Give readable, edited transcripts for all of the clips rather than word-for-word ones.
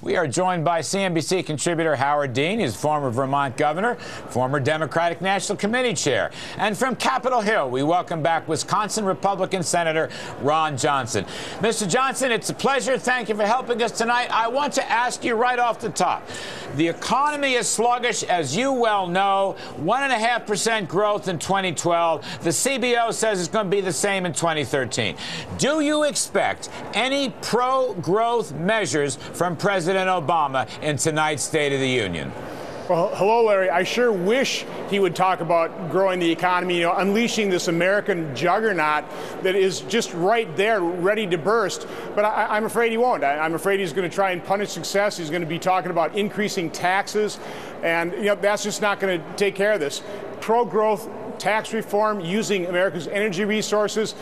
We are joined by CNBC contributor Howard Dean. He's former Vermont governor, former Democratic National Committee chair. And from Capitol Hill, we welcome back Wisconsin Republican Senator Ron Johnson. Mr. Johnson, it's a pleasure. Thank you for helping us tonight. I want to ask you right off the top. The economy is sluggish, as you well know. 1.5% growth in 2012. The CBO says it's going to be the same in 2013. Do you expect any pro-growth measures from President Obama in tonight's State of the Union? Well, hello, Larry. I sure wish he would talk about growing the economy, unleashing this American juggernaut that is just right there, ready to burst. But I'm afraid he won't. I'm afraid he's going to try and punish success. He's going to be talking about increasing taxes. And that's just not going to take care of this. Pro-growth tax reform, using America's energy resources,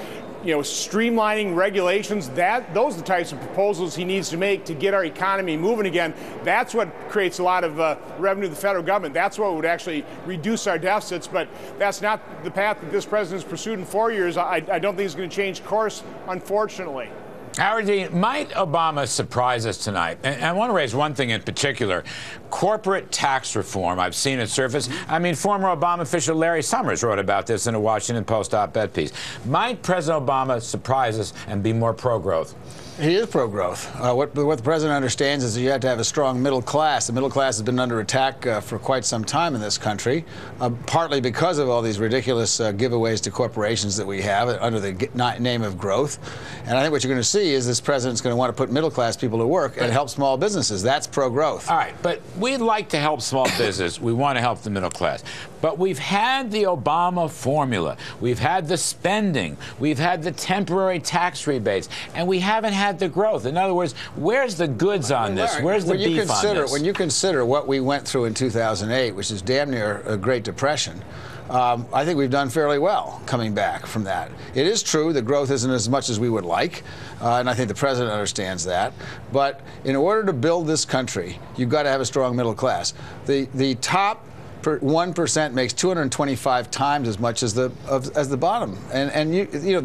streamlining regulations, those are the types of proposals he needs to make to get our economy moving again. That's what creates a lot of revenue to the federal government. That's what would actually reduce our deficits. But that's not the path that this president's pursued in 4 years. I don't think he's going to change course, unfortunately. Howard Dean, might Obama surprise us tonight? And I want to raise one thing in particular. Corporate tax reform. I've seen it surface. I mean, former Obama official Larry Summers wrote about this in a Washington Post op-ed piece. Might President Obama surprise us and be more pro-growth? He is pro-growth. What the president understands is that you have to have a strong middle class. The middle class has been under attack for quite some time in this country, partly because of all these ridiculous giveaways to corporations that we have under the name of growth. And I think what you're going to see is this president's going to want to put middle class people to work and help small businesses. That's pro-growth. All right, but we'd like to help small business. We want to help the middle class. But we've had the Obama formula. We've had the spending. We've had the temporary tax rebates. And we haven't had the growth. In other words, where's the goods on this? Where's the beef on this? When you consider what we went through in 2008, which is damn near a Great Depression, I think we've done fairly well coming back from that. It is true that growth isn't as much as we would like, and I think the president understands that. But in order to build this country, you've got to have a strong middle class. The top 1% makes 225 times as much as the bottom, and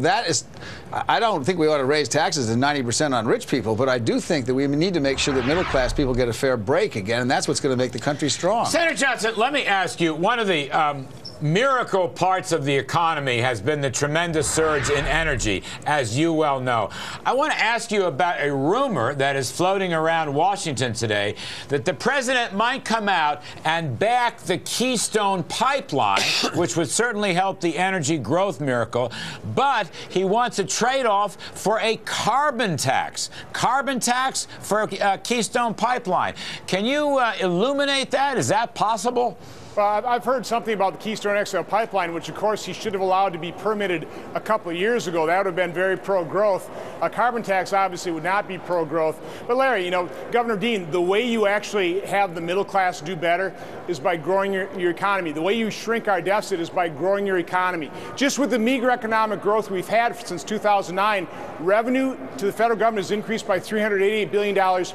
that is. I don't think we ought to raise taxes to 90% on rich people, but I do think that we need to make sure that middle class people get a fair break again, and that's what's going to make the country strong. Senator Johnson, let me ask you, one of the miracle parts of the economy has been the tremendous surge in energy, as you well know. I want to ask you about a rumor that is floating around Washington today that the president might come out and back the Keystone pipeline, which would certainly help the energy growth miracle, but he wants a trade-off for a carbon tax. Carbon tax for Keystone pipeline. Can you illuminate that? Is that possible? Well, I've heard something about the Keystone XL pipeline, which, of course, he should have allowed to be permitted a couple of years ago. That would have been very pro-growth. A carbon tax obviously would not be pro-growth. But, Larry, Governor Dean, the way you actually have the middle class do better is by growing your economy. The way you shrink our deficit is by growing your economy. Just with the meager economic growth we've had since 2009, revenue to the federal government has increased by $388 billion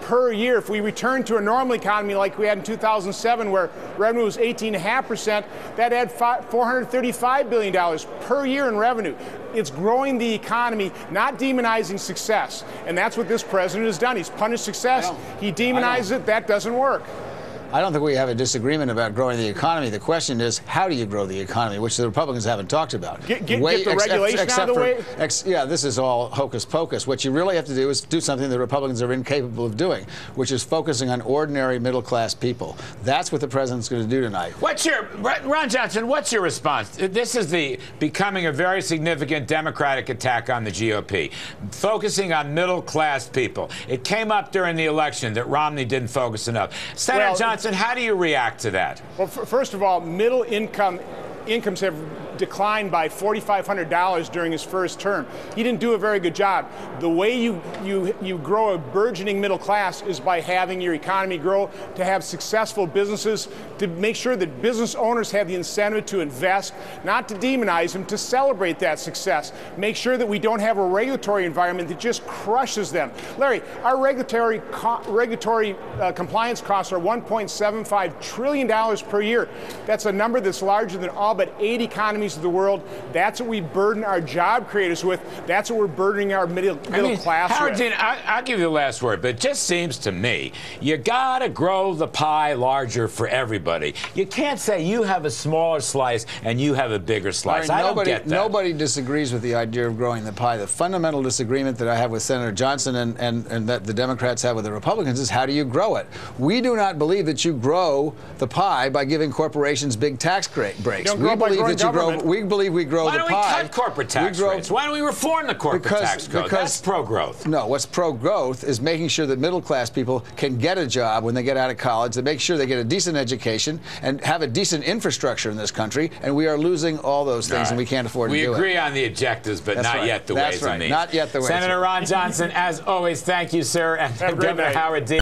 per year. If we return to a normal economy like we had in 2007, where revenue was 18.5%, that had $435 billion per year in revenue. It's growing the economy, not demonizing success. And that's what this president has done. He's punished success. He demonizes it. That doesn't work. I don't think we have a disagreement about growing the economy. The question is, how do you grow the economy, which the Republicans haven't talked about. Get the regulation out of the way? Yeah, this is all hocus pocus. What you really have to do is do something the Republicans are incapable of doing, which is focusing on ordinary middle-class people. That's what the president's going to do tonight. Ron Johnson, what's your response? This is becoming a very significant Democratic attack on the GOP, focusing on middle-class people. It came up during the election that Romney didn't focus enough. Senator Johnson, how do you react to that? Well, first of all, middle incomes have declined by $4,500 during his first term. He didn't do a very good job. The way you grow a burgeoning middle class is by having your economy grow, to have successful businesses, to make sure that business owners have the incentive to invest, not to demonize them, to celebrate that success. Make sure that we don't have a regulatory environment that just crushes them. Larry, our regulatory compliance costs are $1.75 trillion per year. That's a number that's larger than all but 8 economies economies of the world. That's what we burden our job creators with. That's what we're burdening our middle class Howard with. Dean, I'll give you the last word, but it just seems to me you got to grow the pie larger for everybody. You can't say you have a smaller slice and you have a bigger slice. I don't get that. Nobody disagrees with the idea of growing the pie. The fundamental disagreement that I have with Senator Johnson and that the Democrats have with the Republicans is how do you grow it? We do not believe that you grow the pie by giving corporations big tax breaks. We believe that you grow. We believe we grow the pie. Why don't we cut corporate tax rates? Why don't we reform the corporate tax code? That's pro-growth. No, what's pro-growth is making sure that middle-class people can get a job when they get out of college, that make sure they get a decent education and have a decent infrastructure in this country, and we are losing all those things, and we can't afford to do it. We agree on the objectives, but not yet the ways and means. Not yet the ways. Senator Ron Johnson, as always, thank you, sir, and Governor Howard Dean.